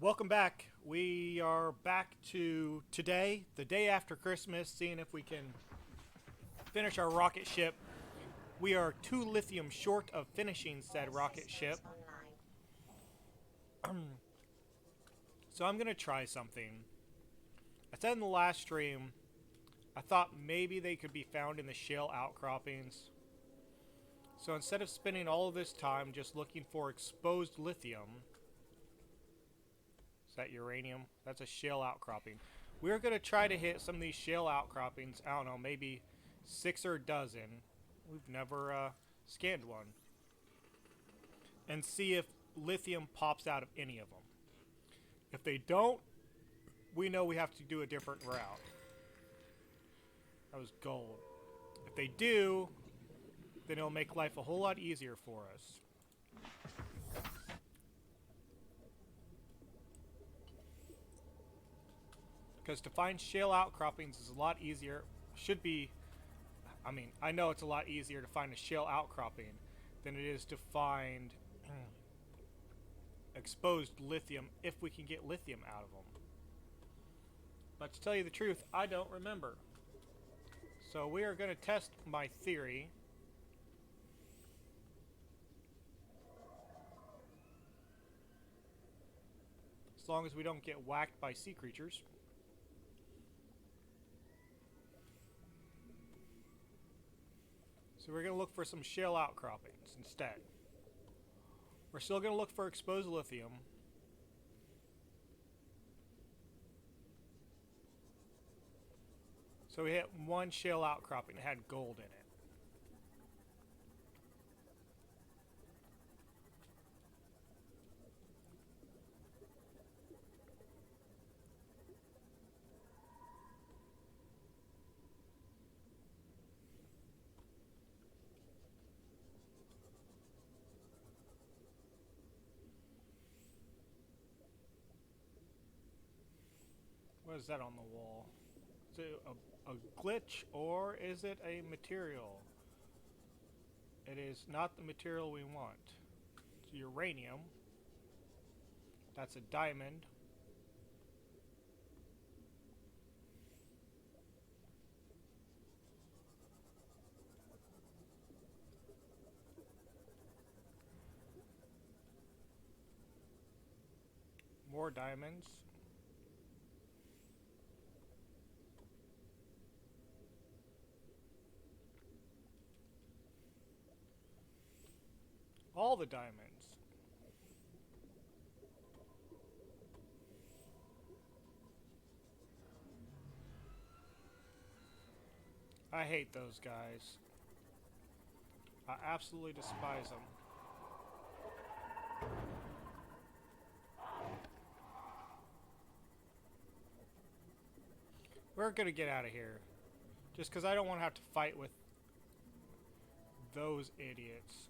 Welcome back. We are back to today, the day after Christmas, seeing if we can finish our rocket ship. We are 2 lithium short of finishing said rocket ship. So I'm going to try something. I said in the last stream, I thought maybe they could be found in the Shale outcroppings. So instead of spending all of this time just looking for exposed lithium, is that uranium? That's a shale outcropping. We're going to try to hit some of these shale outcroppings. I don't know, maybe 6 or a dozen. We've never scanned one. And see if lithium pops out of any of them. If they don't, we know we have to do a different route. That was gold. If they do, then it'll make life a whole lot easier for us. Because to find shale outcroppings is a lot easier. Should be, I know it's a lot easier to find a shale outcropping than it is to find exposed lithium if we can get lithium out of them. But to tell you the truth, I don't remember. So we are going to test my theory. As long as we don't get whacked by sea creatures. So we're going to look for some shale outcroppings instead. We're still going to look for exposed lithium. So we hit one shale outcropping that had gold in it. What is that on the wall? Is it a glitch or is it a material? It is not the material we want. It's uranium. That's a diamond. More diamonds. All the diamonds. I hate those guys. I absolutely despise them. We're gonna get out of here. Just because I don't want to have to fight with those idiots.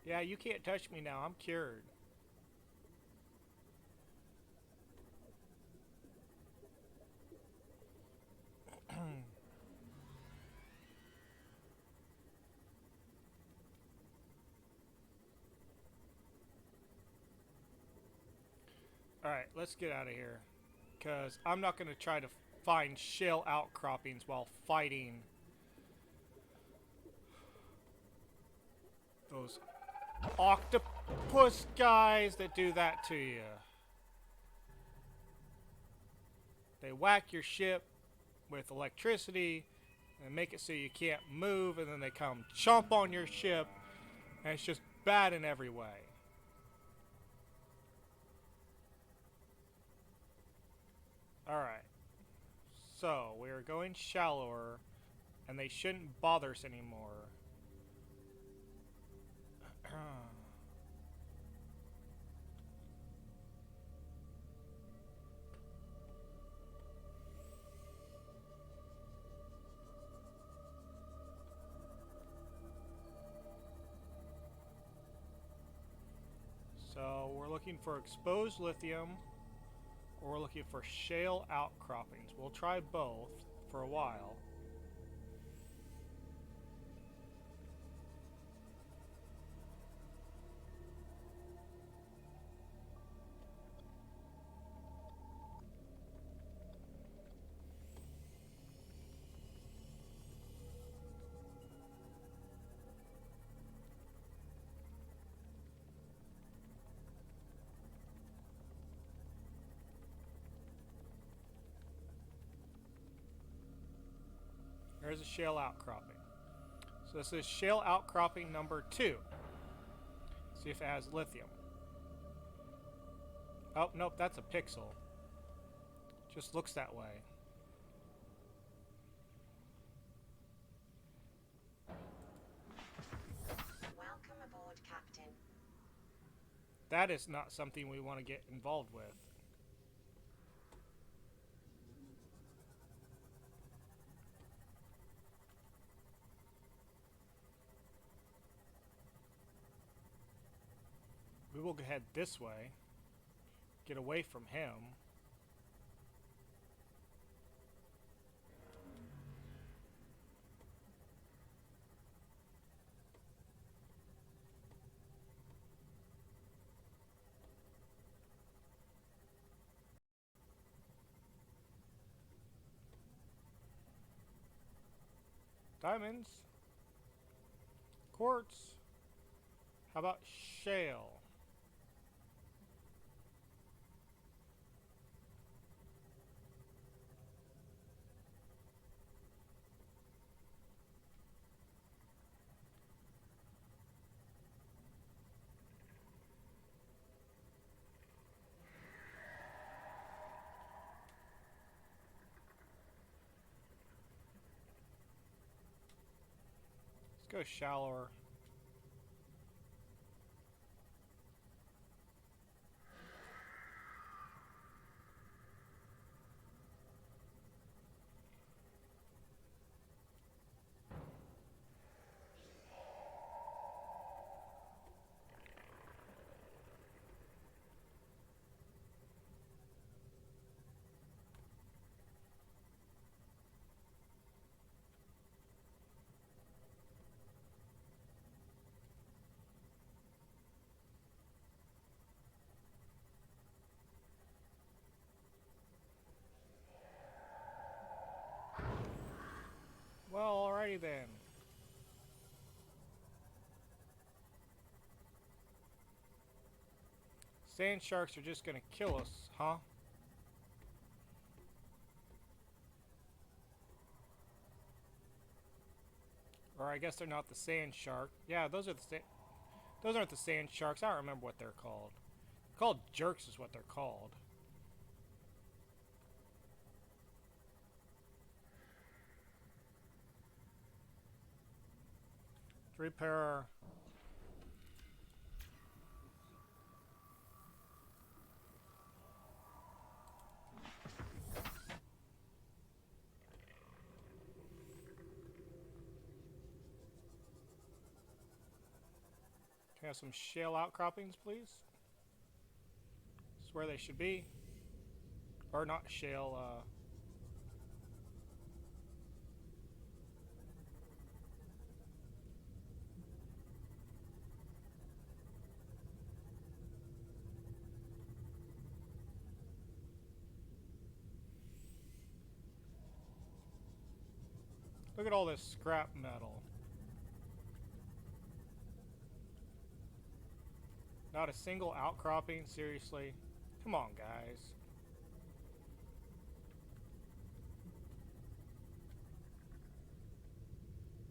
Yeah, you can't touch me now. I'm cured. Alright, let's get out of here. Because I'm not going to try to find shale outcroppings while fighting those octopus guys that do that to you. They whack your ship with electricity and make it so you can't move, and then they come chomp on your ship, and it's just bad in every way. Alright. So, we're going shallower, and they shouldn't bother us anymore. So, we're looking for exposed lithium, or we're looking for shale outcroppings. We'll try both for a while. There's a shale outcropping. So this is shale outcropping number 2. See if it has lithium. Oh, nope, that's a pixel. Just looks that way. Welcome aboard, Captain. That is not something we want to get involved with. We will head this way. Get away from him. Diamonds. Quartz. How about shale? Let's go shallower. Well, alrighty then. Sand sharks are just gonna kill us, huh? Or I guess they're not the sand shark. Yeah, those aren't the sand sharks. I don't remember what they're called. Called jerks is what they're called. Repair. Can I have some shale outcroppings, please? This is where they should be. Or not shale, look at all this scrap metal. Not a single outcropping, seriously. Come on, guys.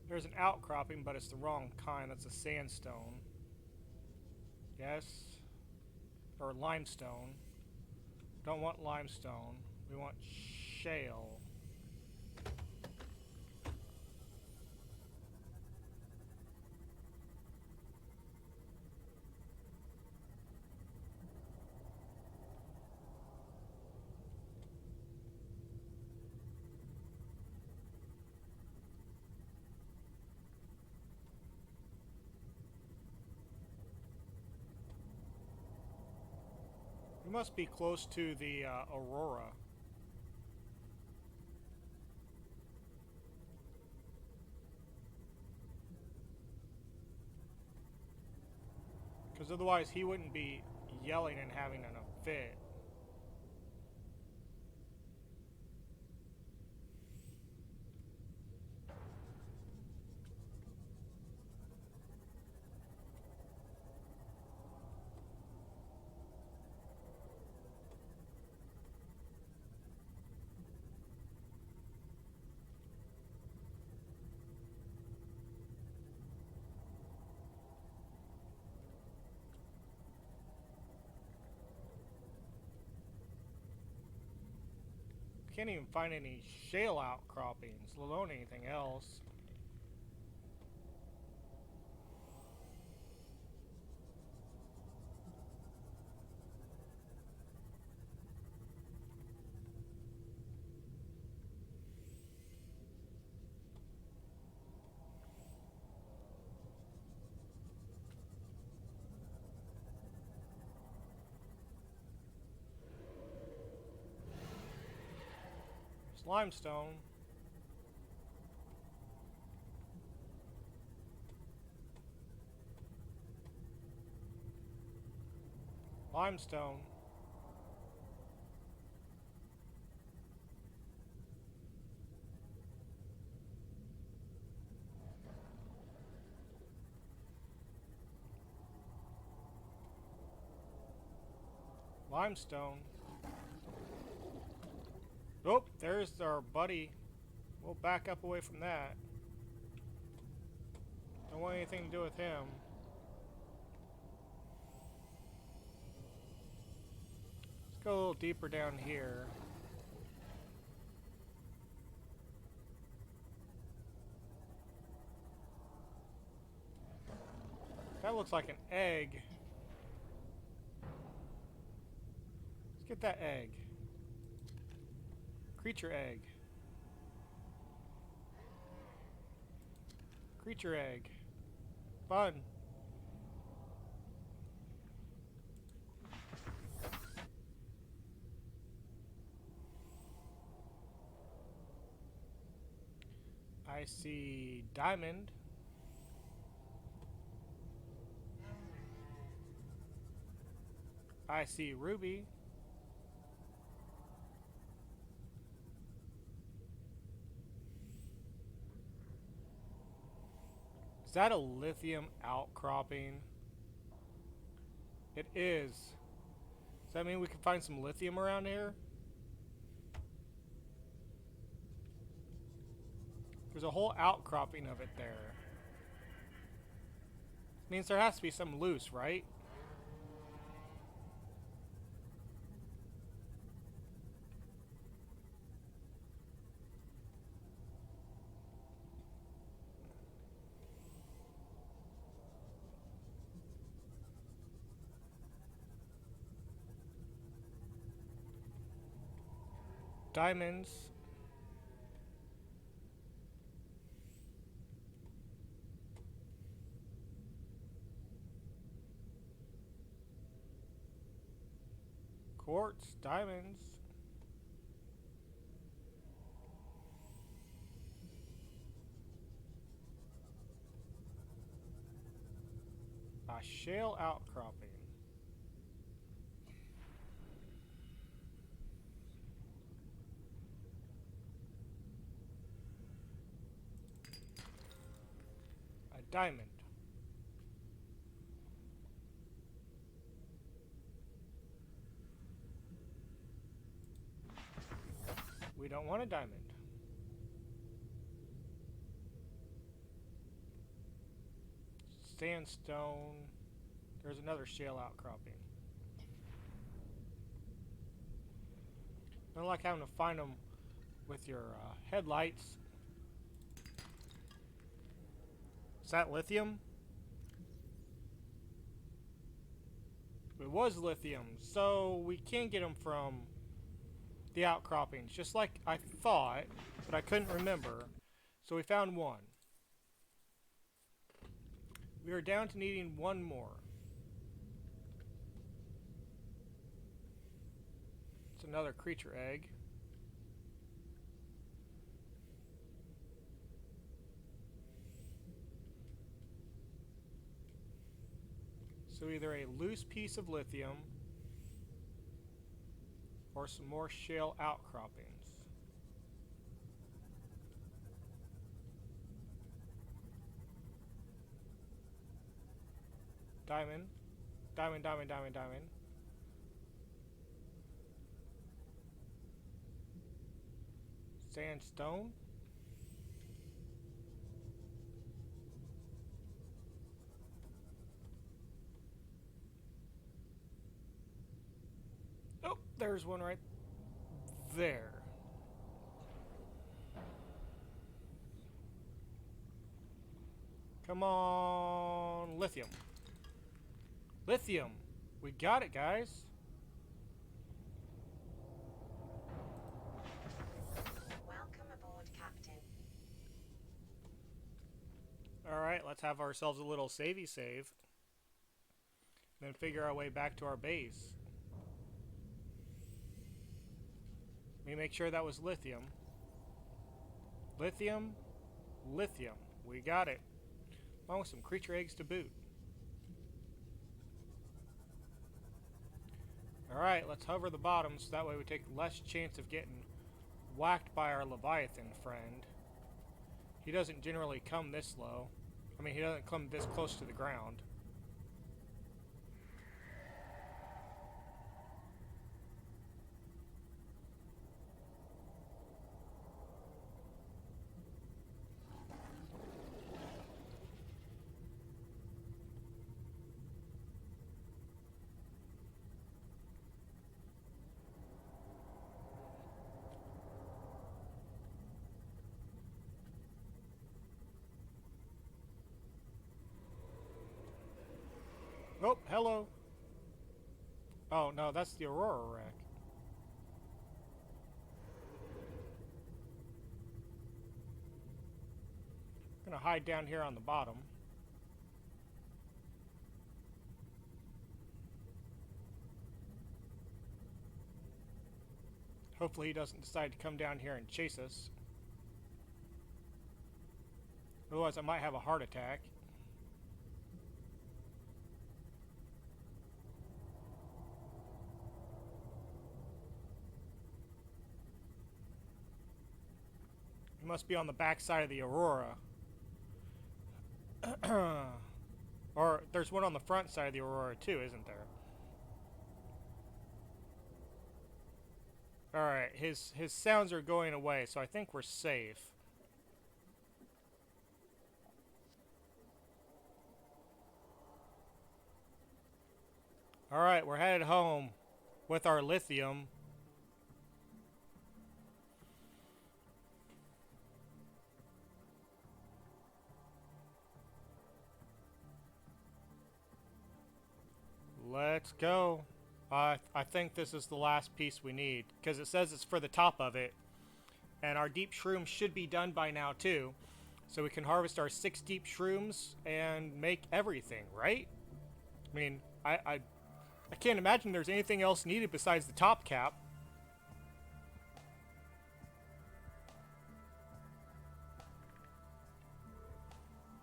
There's an outcropping, but it's the wrong kind. That's a sandstone. Yes. Or limestone. Don't want limestone. We want shale. We must be close to the Aurora. Because otherwise he wouldn't be yelling and having a fit. Can't even find any shale outcroppings, let alone anything else. It's limestone. Limestone. Limestone. Oh, there's our buddy. We'll back up away from that. Don't want anything to do with him. Let's go a little deeper down here. That looks like an egg. Let's get that egg. Creature egg. Creature egg. Fun. I see diamond. I see ruby. Is that a lithium outcropping? It is. Does that mean we can find some lithium around here? There's a whole outcropping of it there. Means there has to be some loose, right? Diamonds. Quartz, diamonds. A shale outcropping. A diamond. We don't want a diamond. Sandstone. There's another shale outcropping. I don't like having to find them with your headlights. Is that lithium? It was lithium, so we can get them from the outcroppings, just like I thought, but I couldn't remember. So we found one. We are down to needing one more. It's another creature egg. So either a loose piece of lithium or some more shale outcroppings. Diamond. Diamond, diamond, diamond, diamond. Sandstone. Oh, there's one right there. Come on, lithium. Lithium! We got it, guys. Welcome aboard, Captain. Alright, let's have ourselves a little savey save. Then figure our way back to our base. Let me make sure that was lithium. Lithium. Lithium. We got it. Along with some creature eggs to boot. Alright, let's hover the bottom so that way we take less chance of getting whacked by our Leviathan friend. He doesn't generally come this low. I mean, he doesn't come this close to the ground. Oh, hello. Oh, no, that's the Aurora wreck. I'm gonna hide down here on the bottom. Hopefully he doesn't decide to come down here and chase us. Otherwise I might have a heart attack. He must be on the back side of the Aurora. Or there's one on the front side of the Aurora too, isn't there? Alright, his sounds are going away, so I think we're safe. Alright, we're headed home with our lithium. Let's go. I think this is the last piece we need, because it says it's for the top of it. And our deep shrooms should be done by now too. So we can harvest our 6 deep shrooms and make everything, right? I mean, I can't imagine there's anything else needed besides the top cap.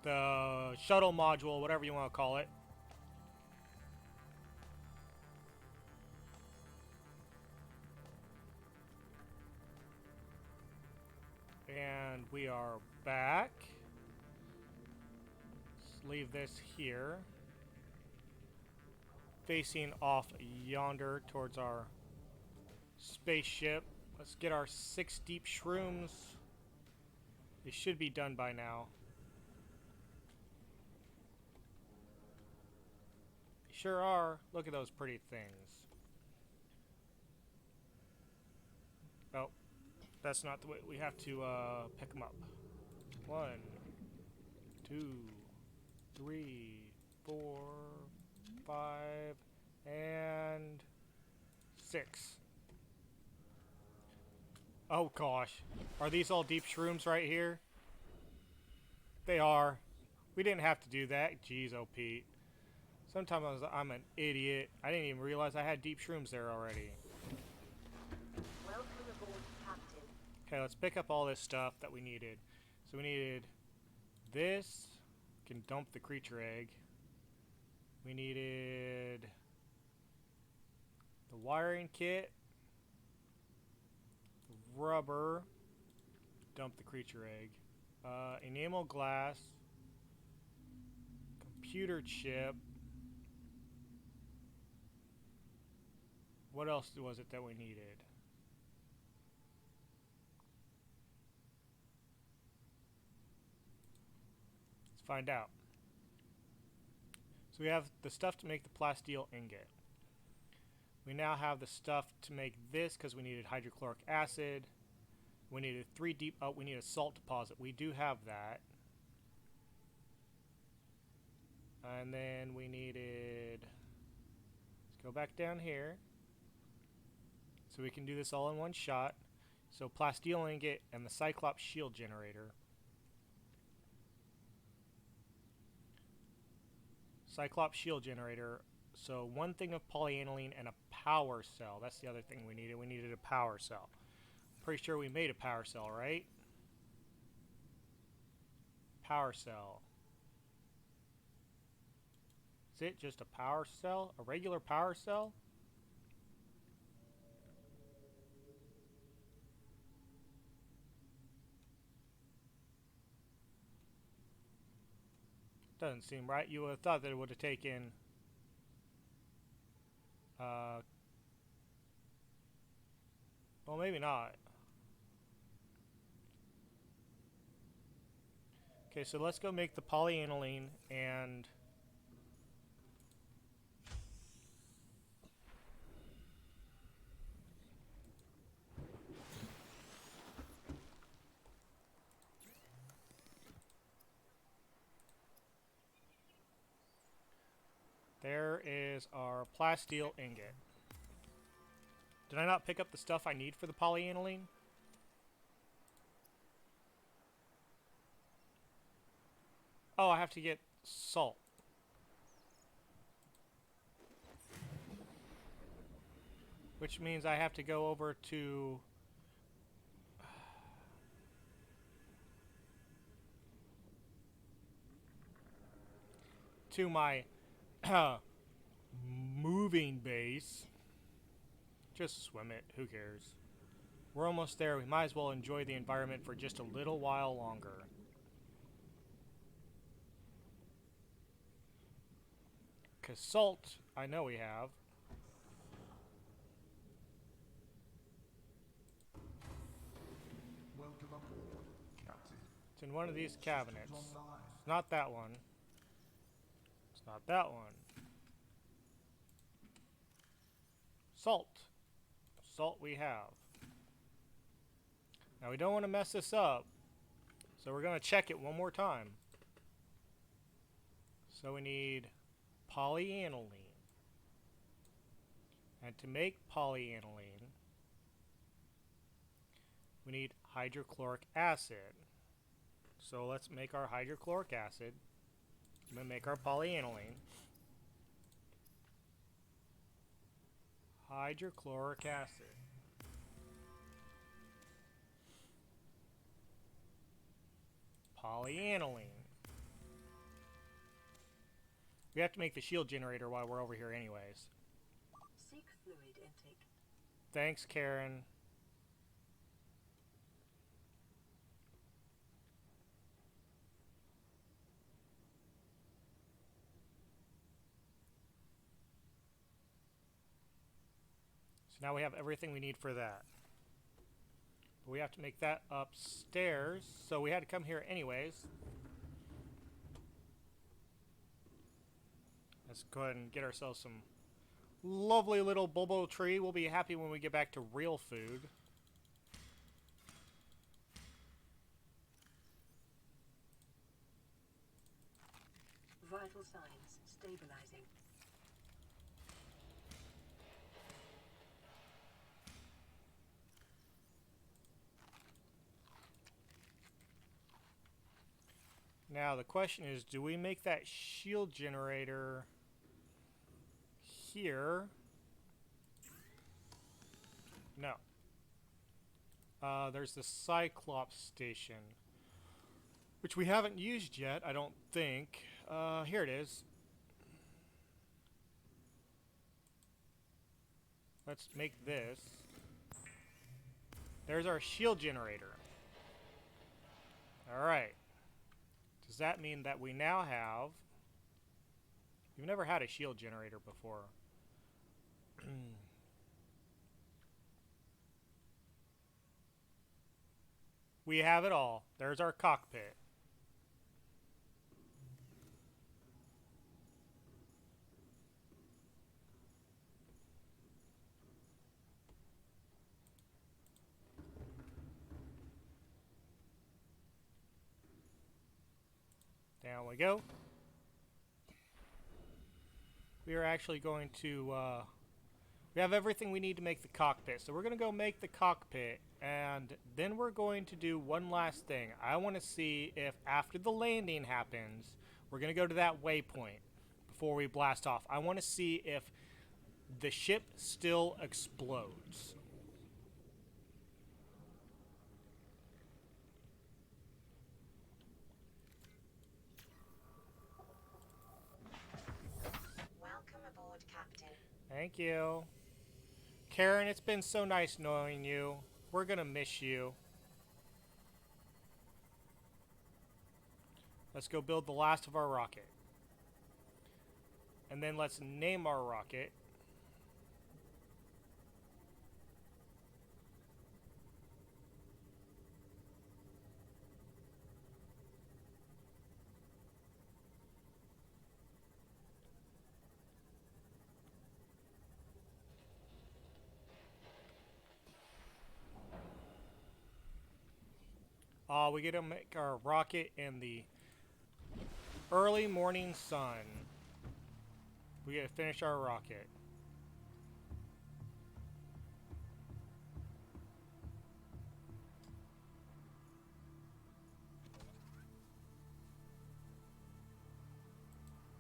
The shuttle module, whatever you want to call it. And we are back. Let's leave this here. Facing off yonder towards our spaceship. Let's get our 6 deep shrooms. They should be done by now. They sure are. Look at those pretty things. Oh, that's not the way. We have to pick them up. 1, 2, 3, 4, 5, and 6. Oh gosh. Are these all deep shrooms right here? They are. We didn't have to do that. Jeez, oh Pete. Sometimes I'm an idiot. I didn't even realize I had deep shrooms there already. Welcome aboard, Captain. Okay, let's pick up all this stuff that we needed. So we needed this. Can dump the creature egg. We needed the wiring kit, rubber, dump the creature egg, enamel glass, computer chip. What else was it that we needed? Let's find out. So we have the stuff to make the plasteel ingot. We now have the stuff to make this because we needed hydrochloric acid. We needed 3 deep. Oh, we need a salt deposit. We do have that. And then we needed... Let's go back down here. So we can do this all in one shot. So plasteel ingot and the Cyclops shield generator. Cyclops shield generator. So one thing of polyaniline and a power cell. That's the other thing we needed. We needed a power cell. Pretty sure we made a power cell, right? Power cell. Is it just a power cell? A regular power cell? Doesn't seem right. You would have thought that it would have taken... well, maybe not. Okay, so let's go make the polyaniline and... There is our plasteel ingot. Did I not pick up the stuff I need for the polyaniline? Oh, I have to get salt. Which means I have to go over to... to my moving base. Just swim it. Who cares? We're almost there. We might as well enjoy the environment for just a little while longer. Because salt, I know we have. Welcome aboard, Captain. It's in one of these cabinets. Long It's life. not that one. It's not that one. Salt. Salt we have. Now we don't want to mess this up, so we're going to check it one more time. So we need polyaniline. And to make polyaniline, we need hydrochloric acid. So let's make our hydrochloric acid. I'm going to make our polyaniline. Hydrochloric acid. Polyaniline. We have to make the shield generator while we're over here anyways. Seek fluid intake. Thanks, Karen. So now we have everything we need for that. But we have to make that upstairs, so we had to come here anyways. Let's go ahead and get ourselves some lovely little bulbo tree. We'll be happy when we get back to real food. Vital signs stabilizing. Now the question is, do we make that shield generator here? No. There's the Cyclops station, which we haven't used yet, I don't think. Here it is. Let's make this. There's our shield generator. Alright. Does that mean that we now have... We've never had a shield generator before. We have it all. There's our cockpit. Down we go. we are actually going to, we have everything we need to make the cockpit. So we're going to go make the cockpit, and then we're going to do one last thing. I want to see if after the landing happens, we're going to go to that waypoint before we blast off. I want to see if the ship still explodes. Welcome aboard, Captain. Thank you. Karen, it's been so nice knowing you. We're gonna miss you. Let's go build the last of our rocket. And then let's name our rocket. We get to make our rocket in the early morning sun. We get to finish our rocket.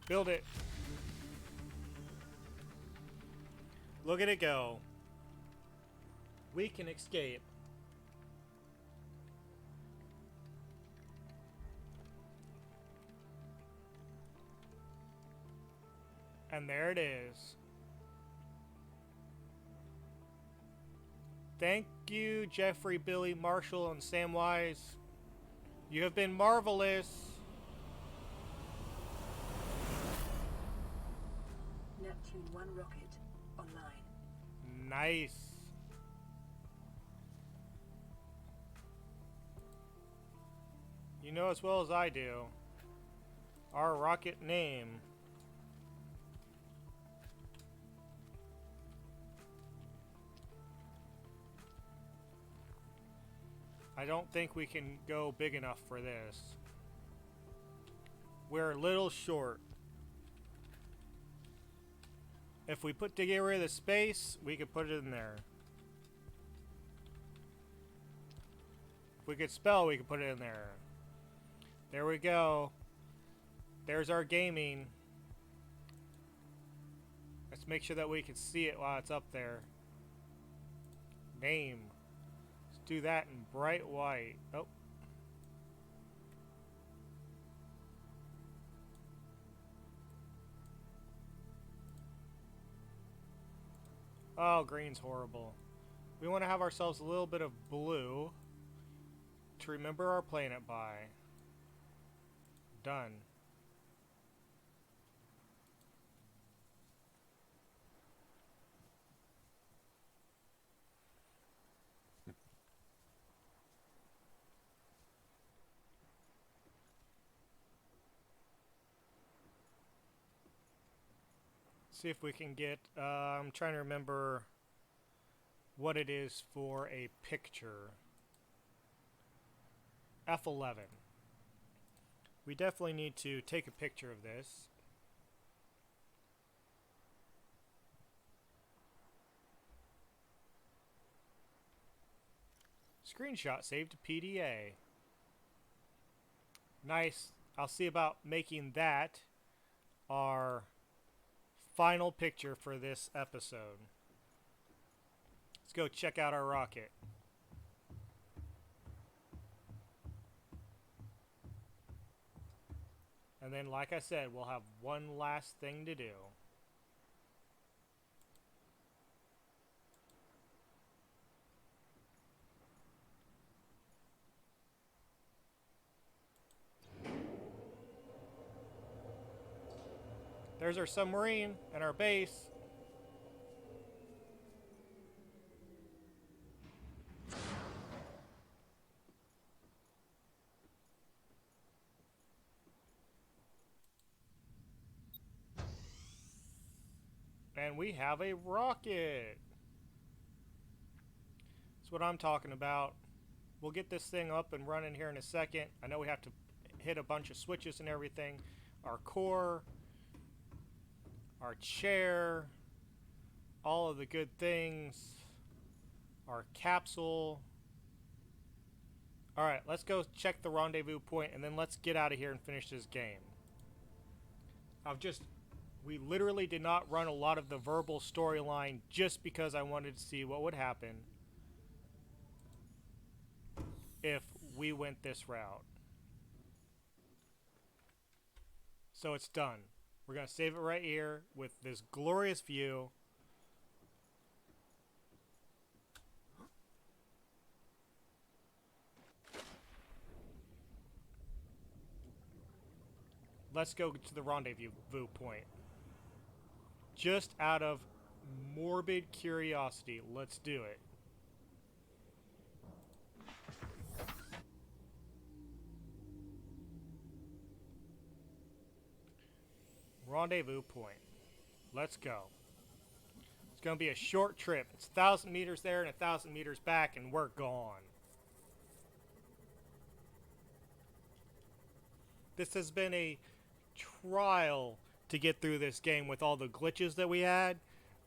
Build it. Look at it go. We can escape. And there it is. Thank you, Jeffrey, Billy, Marshall, and Samwise. You have been marvelous. Neptune 1 rocket online. Nice. You know as well as I do, our rocket name. I don't think we can go big enough for this. We're a little short. If we put to get rid of the space, we could put it in there. If we could spell, we could put it in there. There we go. There's our gaming. Let's make sure that we can see it while it's up there. Name. Let's do that in bright white. Oh. Oh, green's horrible. We want to have ourselves a little bit of blue to remember our planet by. Done. See if we can get, I'm trying to remember what it is for a picture. F11. We definitely need to take a picture of this. Screenshot saved to PDA. Nice. I'll see about making that our final picture for this episode. Let's go check out our rocket. And then, like I said, we'll have one last thing to do. There's our submarine and our base. And we have a rocket. That's what I'm talking about. We'll get this thing up and running here in a second. I know we have to hit a bunch of switches and everything. Our core. our chair, all of the good things, our capsule. Alright, let's go check the rendezvous point and then let's get out of here and finish this game. We literally did not run a lot of the verbal storyline just because I wanted to see what would happen if we went this route. So it's done. We're going to save it right here with this glorious view. Let's go to the rendezvous point. Just out of morbid curiosity, let's do it. Rendezvous point. Let's go. It's going to be a short trip. It's 1,000 meters there and 1,000 meters back, and we're gone. This has been a trial to get through this game with all the glitches that we had,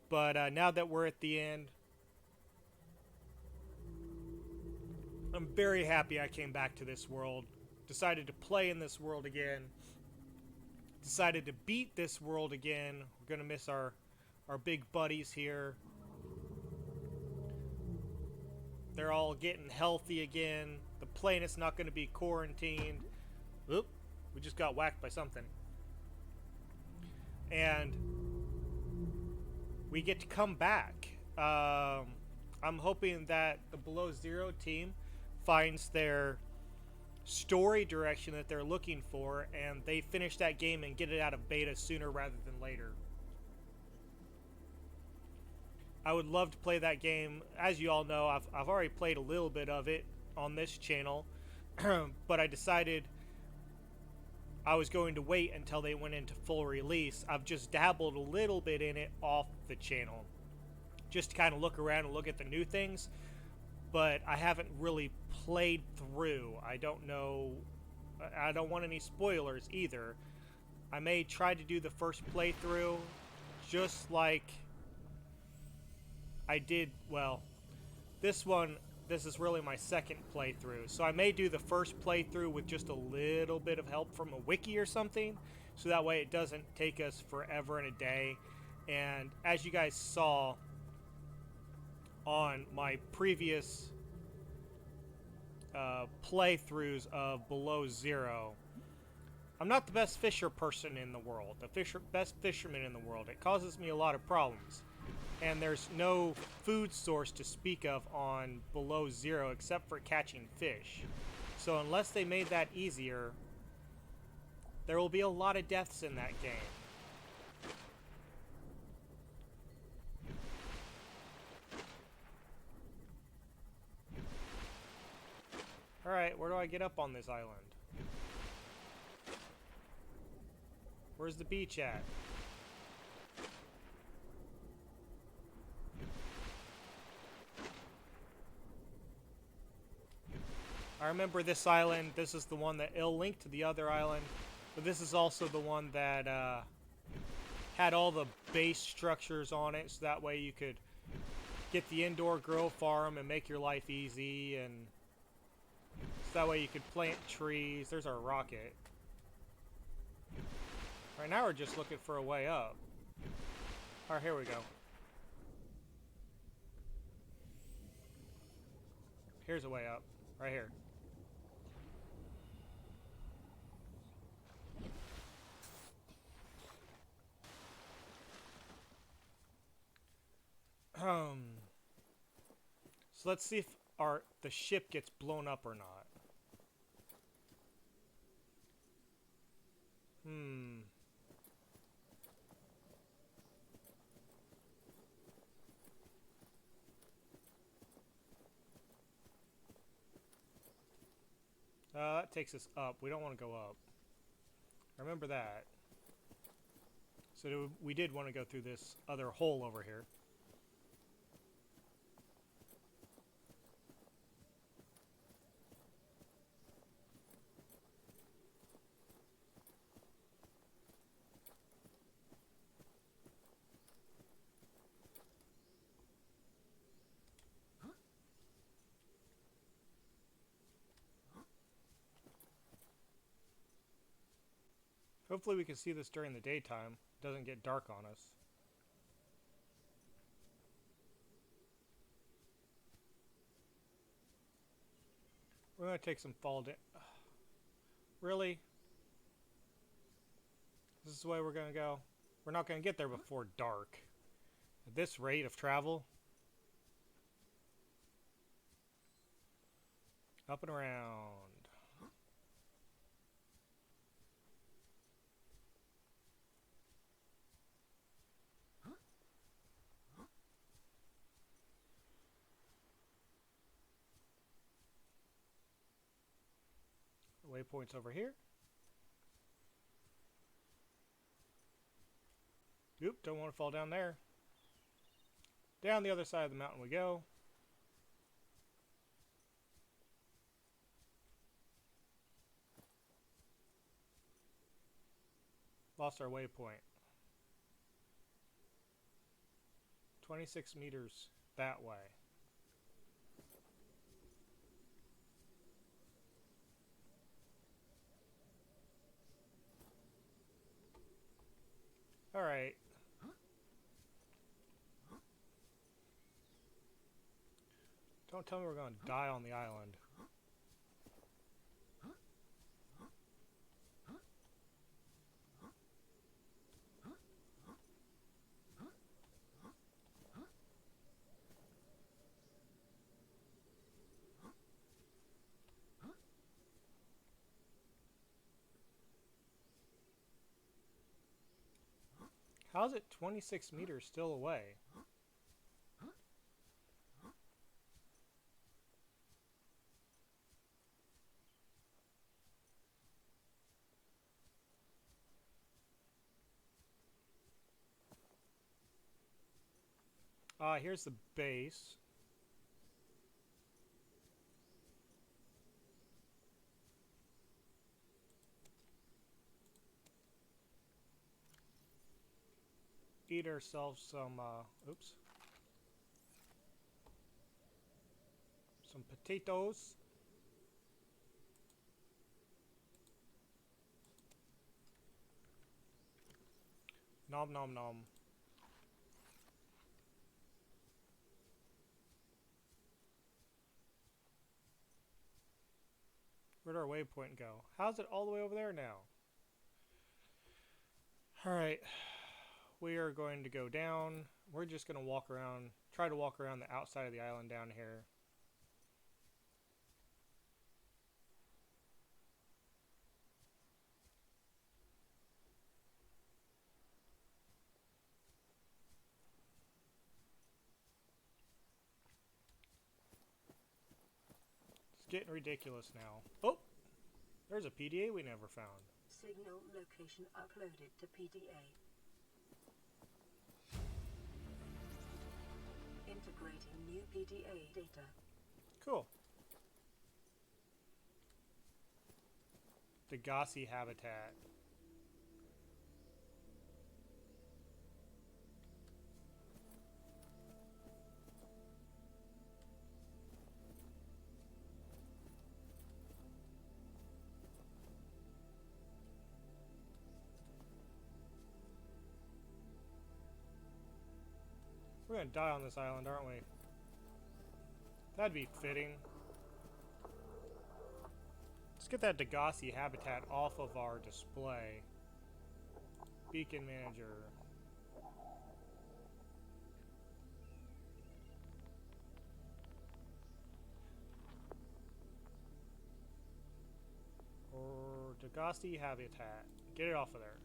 but now that we're at the end, I'm very happy I came back to this world, decided to play in this world again, decided to beat this world again. We're gonna miss our big buddies here. They're all getting healthy again. The planet's not gonna be quarantined. Oop, we just got whacked by something. And we get to come back. I'm hoping that the Below Zero team finds their story direction that they're looking for, and they finish that game and get it out of beta sooner rather than later. I would love to play that game. As you all know, I've already played a little bit of it on this channel, but I decided I was going to wait until they went into full release. I've just dabbled a little bit in it off the channel, just to kind of look around and look at the new things, but I haven't really played through. I don't know. I don't want any spoilers either. I may try to do the first playthrough just like I did. Well, this is really my second playthrough, so I may do the first playthrough with just a little bit of help from a wiki or something, so that way it doesn't take us forever and a day. And as you guys saw on my previous playthroughs of Below Zero, I'm not the best fisher person in the world, the best fisherman in the world. It causes me a lot of problems. And there's no food source to speak of on Below Zero except for catching fish. So unless they made that easier, there will be a lot of deaths in that game. Alright, where do I get up on this island? Where's the beach at? I remember this island. This is the one that it'll link to the other island, but this is also the one that had all the base structures on it, so that way you could get the indoor grow farm and make your life easy, and so that way you could plant trees. There's our rocket. Right now we're just looking for a way up. Alright, here we go. Here's a way up. Right here. So let's see if the ship gets blown up or not. That takes us up. We don't want to go up. Remember that. So we did want to go through this other hole over here. Hopefully we can see this during the daytime. It doesn't get dark on us. We're going to take some fall damage. Really? This is the way we're going to go? We're not going to get there before dark. At this rate of travel. Up and around. Waypoint's over here. Oop, don't want to fall down there. Down the other side of the mountain we go. Lost our waypoint. 26 meters that way. Alright. Don't tell me we're going to die on the island. How's it 26 meters still away? Here's the base. Eat ourselves some, some potatoes. Nom nom nom. Where'd our waypoint go? How's it all the way over there now? Alright. We are going to go down. We're just going to walk around, try to walk around the outside of the island down here. It's getting ridiculous now. Oh! There's a PDA we never found. Signal location uploaded to PDA. Integrating new PDA data. Cool. Degassi habitat. We're gonna die on this island, aren't we? That'd be fitting. Let's get that Degassi habitat off of our display. Beacon manager. Or Degassi habitat. Get it off of there.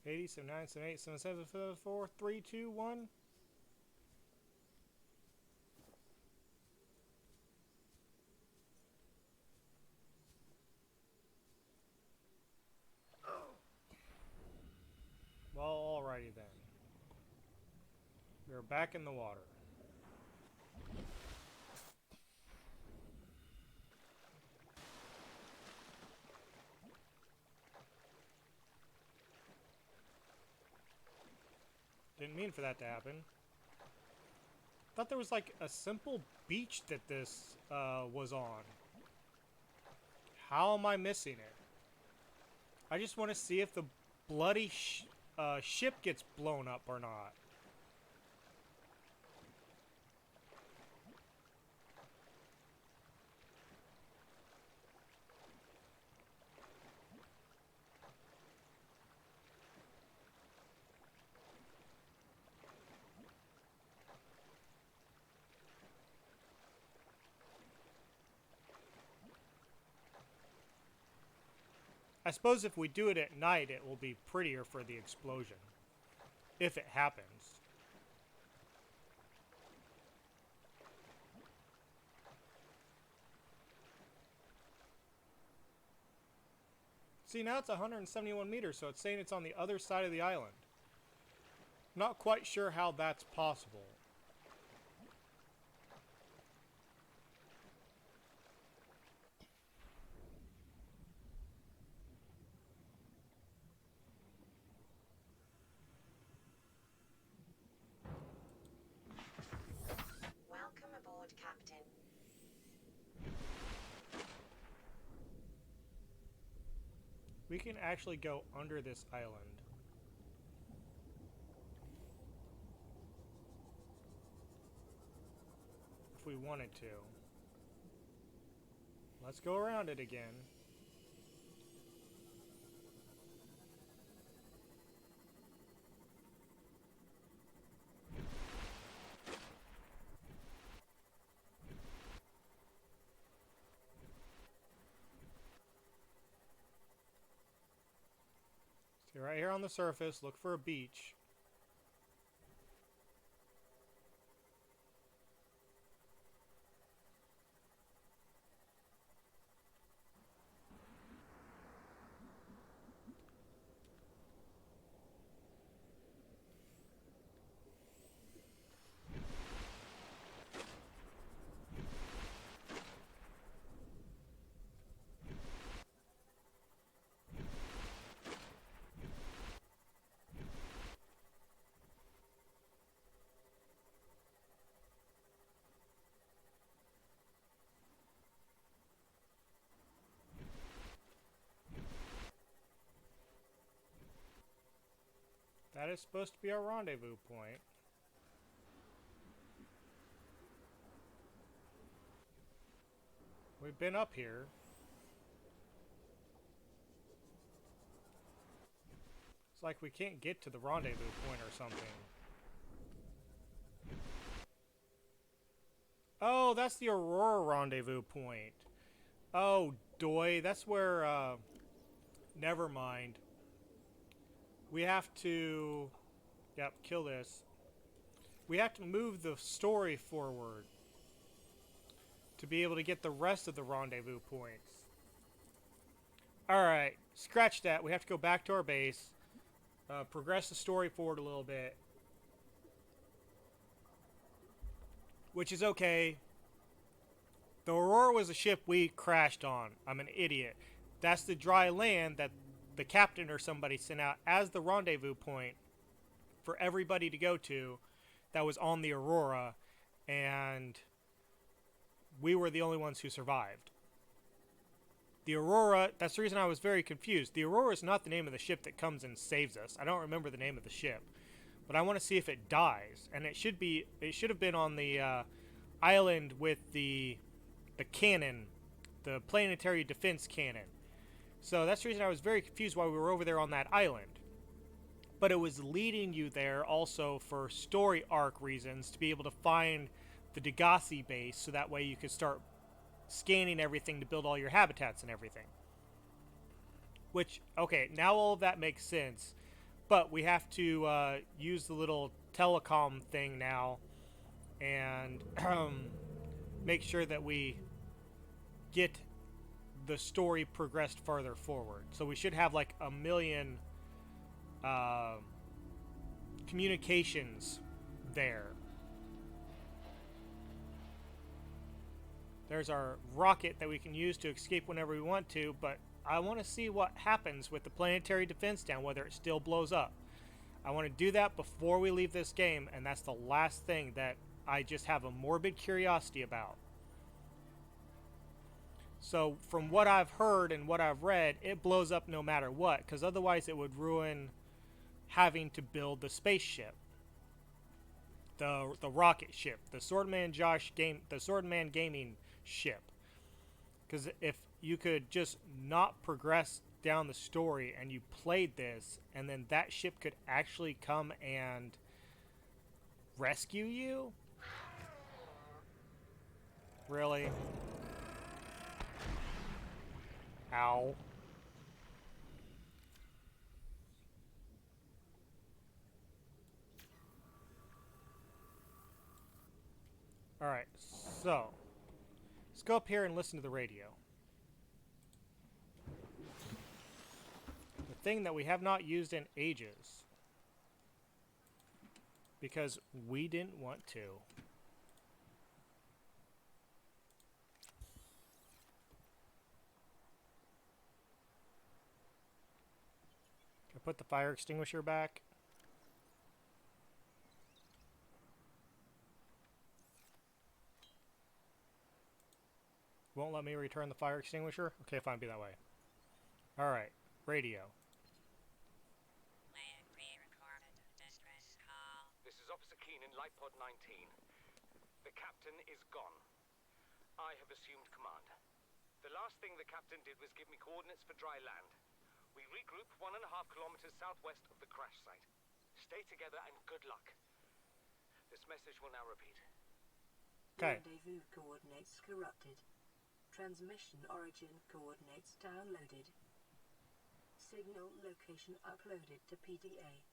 Eighty, 79, 78, 77, 4, 3, 2, 1. Well, alrighty then. We're back in the water. Didn't mean for that to happen. Thought there was like a simple beach that this was on. How am I missing it? I just want to see if the bloody ship gets blown up or not. I suppose if we do it at night, it will be prettier for the explosion. If it happens. See, now it's 171 meters, so it's saying it's on the other side of the island. Not quite sure how that's possible. Welcome aboard, Captain. We can actually go under this island. If we wanted to. Let's go around it again. Stay right here on the surface, look for a beach. That is supposed to be our rendezvous point. We've been up here. It's like we can't get to the rendezvous point or something. Oh, that's the Aurora rendezvous point. Oh, doy. That's where, never mind. We have to... Yep, kill this. We have to move the story forward to be able to get the rest of the rendezvous points. Alright, scratch that. We have to go back to our base. Progress the story forward a little bit. Which is okay. The Aurora was a ship we crashed on. I'm an idiot. That's the dry land that the captain or somebody sent out as the rendezvous point for everybody to go to that was on the Aurora, and we were the only ones who survived. The Aurora, that's the reason I was very confused. The Aurora is not the name of the ship that comes and saves us. I don't remember the name of the ship, but I want to see if it dies, and it should have been on the island with the cannon, the planetary defense cannon. So that's the reason I was very confused why we were over there on that island. But it was leading you there also for story arc reasons, to be able to find the Degassi base, so that way you could start scanning everything to build all your habitats and everything. Which, okay, now all of that makes sense. But we have to use the little telecom thing now and make sure that we get the story progressed farther forward. So we should have like 1 million communications there. There's our rocket that we can use to escape whenever we want to, but I want to see what happens with the planetary defense down, whether it still blows up. I want to do that before we leave this game, and that's the last thing that I just have a morbid curiosity about. So from what I've heard and what I've read, it blows up no matter what, because otherwise it would ruin having to build the spaceship, the rocket ship, the Swordman gaming ship. Because if you could just not progress down the story and you played this, and then that ship could actually come and rescue you? Really? Ow. Alright, so let's go up here and listen to the radio. The thing that we have not used in ages. Because we didn't want to. Can I put the fire extinguisher back? Won't let me return the fire extinguisher? Okay, fine, be that way. Alright, radio. This is Officer Keenan, Light Pod 19. The captain is gone. I have assumed command. The last thing the captain did was give me coordinates for dry land. We regroup 1.5 kilometers southwest of the crash site. Stay together and good luck. This message will now repeat. Okay. Rendezvous coordinates corrupted. Transmission origin coordinates downloaded. Signal location uploaded to PDA.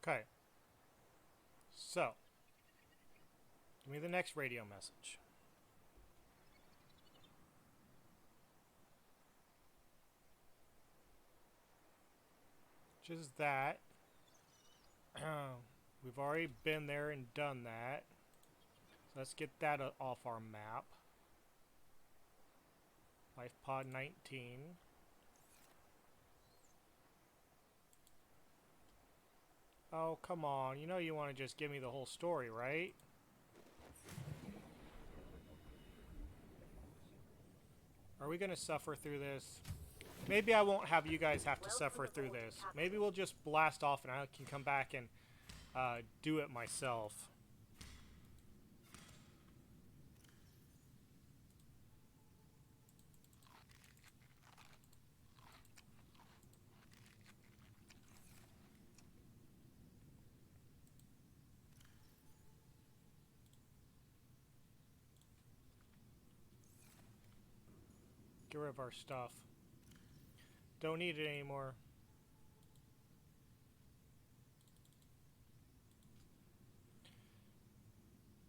Okay. So, give me the next radio message. Which is that. We've already been there and done that. So let's get that off our map. Life Pod 19. Oh, come on. You know you want to just give me the whole story, right? Are we going to suffer through this? Maybe I won't have you guys have to suffer through this. Maybe we'll just blast off and I can come back and do it myself. Get rid of our stuff. Don't need it anymore.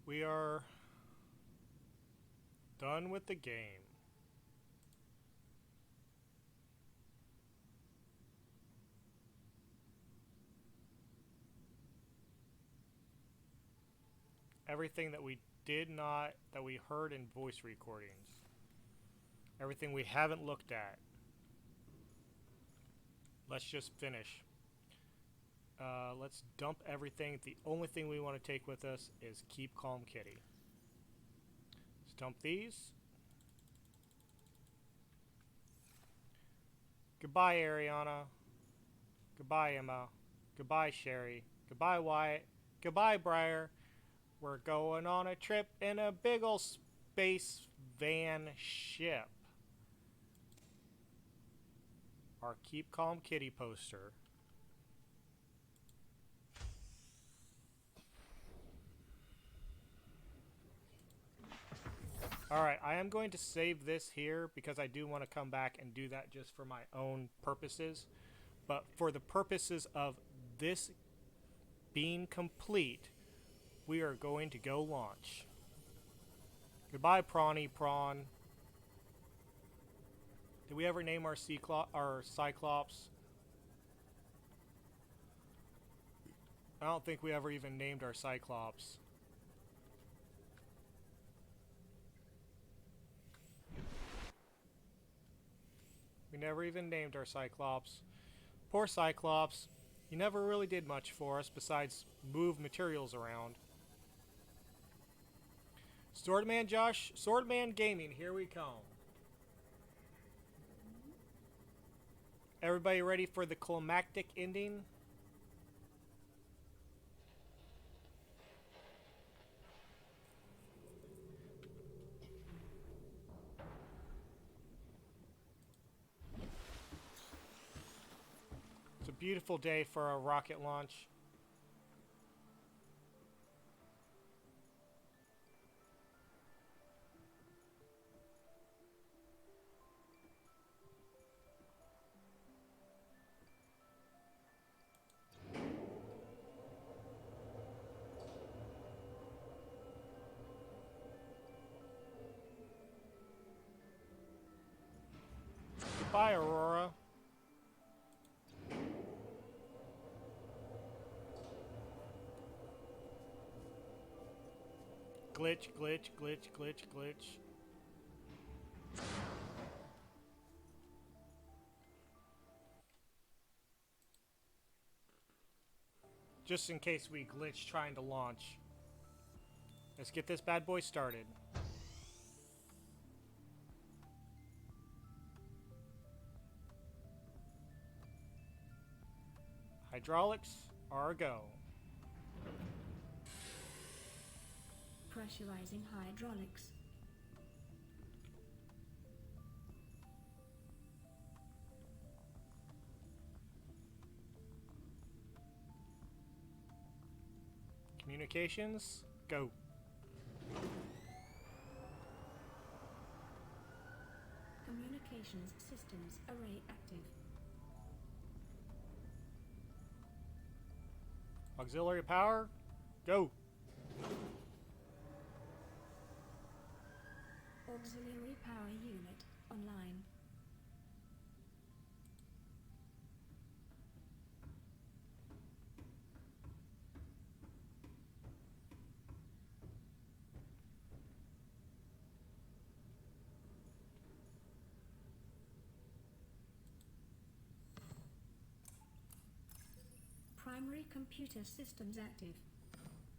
We are done with the game. Everything that we did not, that we heard in voice recordings. Everything we haven't looked at. Let's just finish. Let's dump everything. The only thing we want to take with us is Keep Calm Kitty. Let's dump these. Goodbye, Ariana. Goodbye, Emma. Goodbye, Sherry. Goodbye, Wyatt. Goodbye, Briar. We're going on a trip in a big ol' space van ship. Our Keep Calm Kitty poster. Alright, I am going to save this here because I do want to come back and do that just for my own purposes. But for the purposes of this being complete, we are going to go launch. Goodbye, Prawny Prawn. Did we ever name our Cyclops? I don't think we ever even named our Cyclops. We never even named our Cyclops. Poor Cyclops. You never really did much for us besides move materials around. Swordman Josh, Swordman Gaming, here we come. Everybody ready for the climactic ending? It's a beautiful day for a rocket launch. Bye, Aurora. Glitch, glitch, glitch, glitch, glitch. Just in case we glitch trying to launch. Let's get this bad boy started. Hydraulics are a go. Pressurizing hydraulics. Communications, go. Communications systems array active. Auxiliary power, go. Auxiliary power unit online. Primary computer systems active.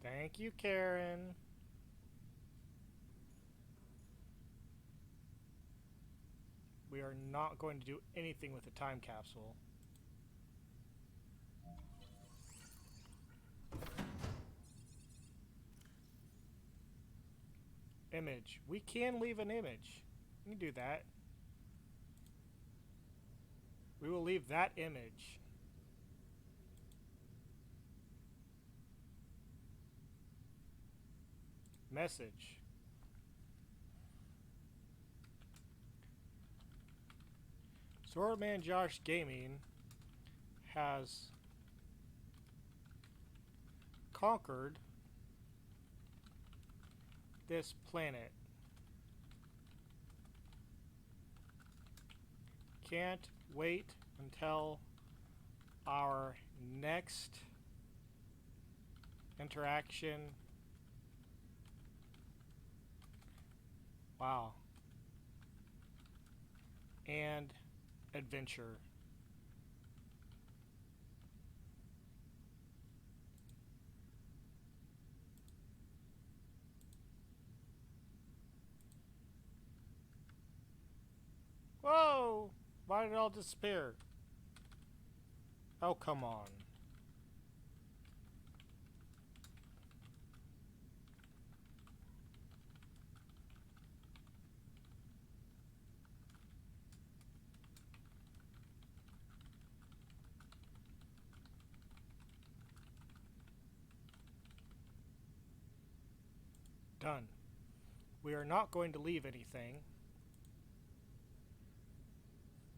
Thank you, Karen. We are not going to do anything with the time capsule. Image. We can leave an image. We can do that. We will leave that image. Message. Swordman Josh Gaming has conquered this planet. Can't wait until our next interaction. Wow. And adventure. Whoa! Why did it all disappear? Oh, come on. Done. We are not going to leave anything.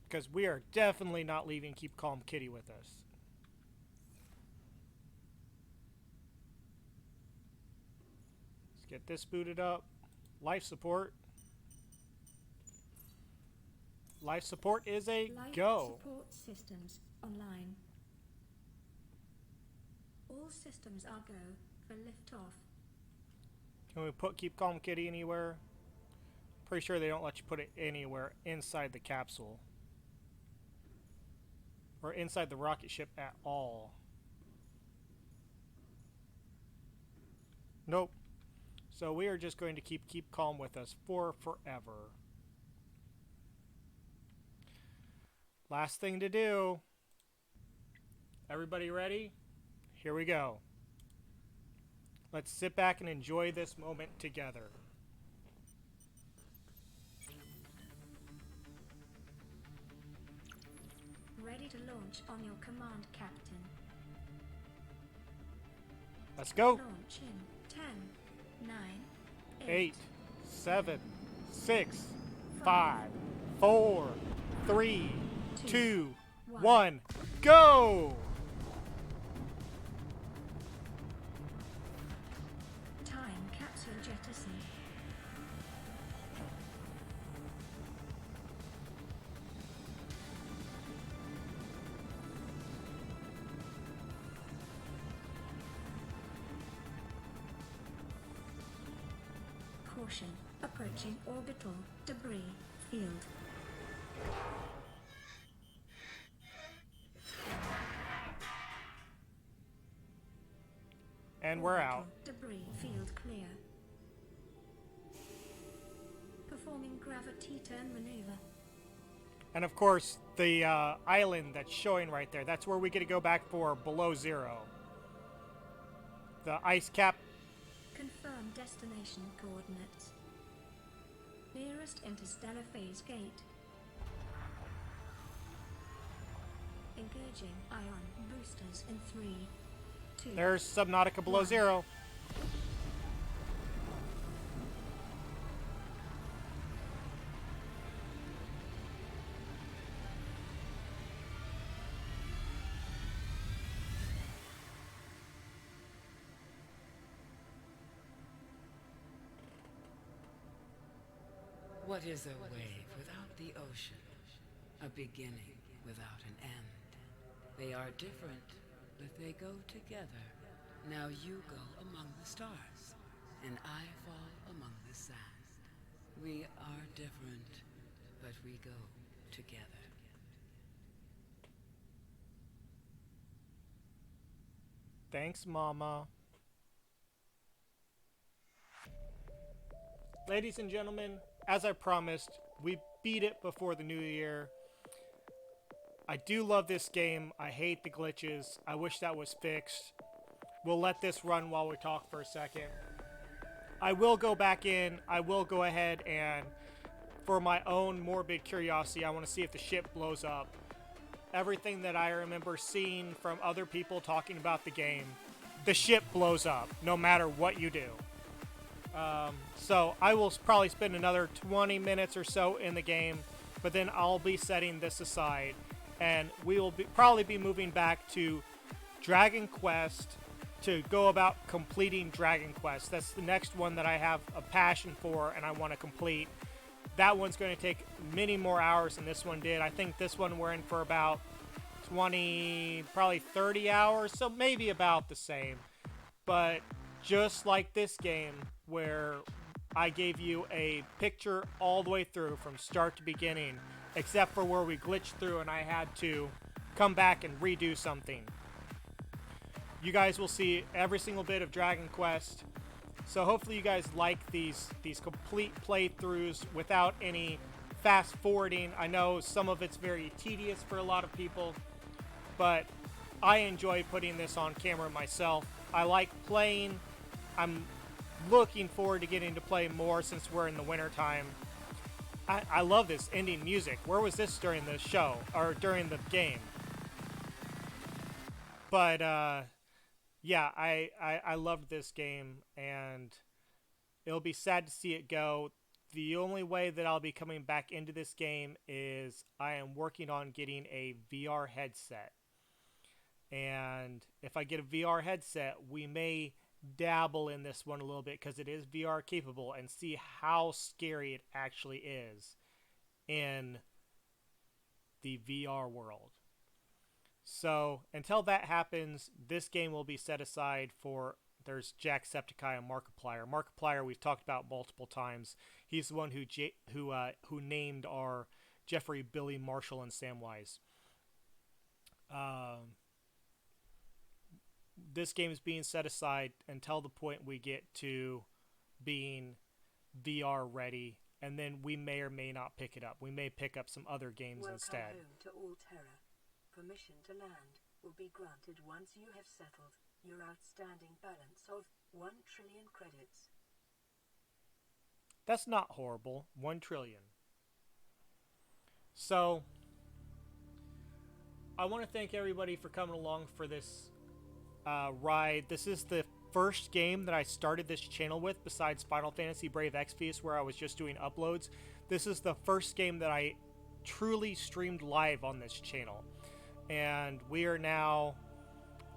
Because we are definitely not leaving Keep Calm Kitty with us. Let's get this booted up. Life support. Life support is a Life go. support systems online. All systems are go for liftoff. Can we put Keep Calm Kitty anywhere? Pretty sure they don't let you put it anywhere inside the capsule. or inside the rocket ship at all. Nope. So we are just going to keep calm with us for forever. Last thing to do. Everybody ready? Here we go. Let's sit back and enjoy this moment together. Ready to launch on your command, Captain. Let's go. Launch in 10, 9, 8, 7, 6, 5, 4, 3, 2, 1, go! Time capsule jettison. Caution, approaching orbital debris field. And we're out. Debris field clear. Performing gravity turn maneuver. And of course, the island that's showing right there, that's where we get to go back for below zero. The ice cap. Confirm destination coordinates. Nearest interstellar phase gate. Engaging ion boosters in 3, 2. There's Subnautica below 1. zero. What is a wave without the ocean? A beginning without an end. They are different, but they go together. Now you go among the stars, and I fall among the sand. We are different, but we go together. Thanks, Mama. Ladies and gentlemen, as I promised, we beat it before the new year. I do love this game. I hate the glitches. I wish that was fixed. We'll let this run while we talk for a second. I will go back in. I will go ahead and, for my own morbid curiosity, I want to see if the ship blows up. Everything that I remember seeing from other people talking about the game, the ship blows up no matter what you do. So I will probably spend another 20 minutes or so in the game, but then I'll be setting this aside, and we will probably be moving back to Dragon Quest to go about completing Dragon Quest. That's the next one that I have a passion for and I want to complete. That one's going to take many more hours than this one did. I think this one we're in for about 20, probably 30 hours, so maybe about the same. But just like this game, where I gave you a picture all the way through from start to beginning, except for where we glitched through and I had to come back and redo something. You guys will see every single bit of Dragon Quest. So hopefully you guys like these complete playthroughs without any fast forwarding. I know some of it's very tedious for a lot of people, but I enjoy putting this on camera myself. I like playing. I'm looking forward to getting to play more since we're in the winter time. I love this ending music. Where was this during the show or during the game? But yeah, I loved this game, and it'll be sad to see it go. The only way that I'll be coming back into this game is I am working on getting a VR headset. And if I get a VR headset, we may dabble in this one a little bit because it is VR capable and see how scary it actually is in the VR world. So until that happens, this game will be set aside for. There's Jacksepticeye and Markiplier. Markiplier we've talked about multiple times. He's the one who named our Jeffrey, Billy, Marshall, and Samwise. this game is being set aside until the point we get to being VR ready, and then we may or may not pick it up. We may pick up some other games instead. Welcome home to Alterra. Permission to land will be granted once you have settled your outstanding balance of 1 trillion credits. That's not horrible. 1 trillion. So, I want to thank everybody for coming along for this ride. This is the first game that I started this channel with, besides Final Fantasy Brave Exvius, where I was just doing uploads. This is the first game that I truly streamed live on this channel. And we are now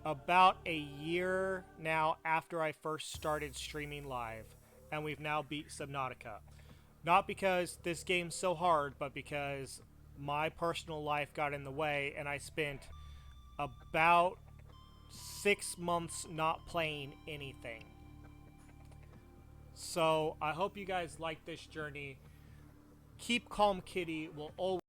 about a year now after I first started streaming live, and we've now beat Subnautica. Not because this game's so hard, but because my personal life got in the way, and I spent about 6 months not playing anything. So I hope you guys like this journey. Keep calm, kitty. We'll always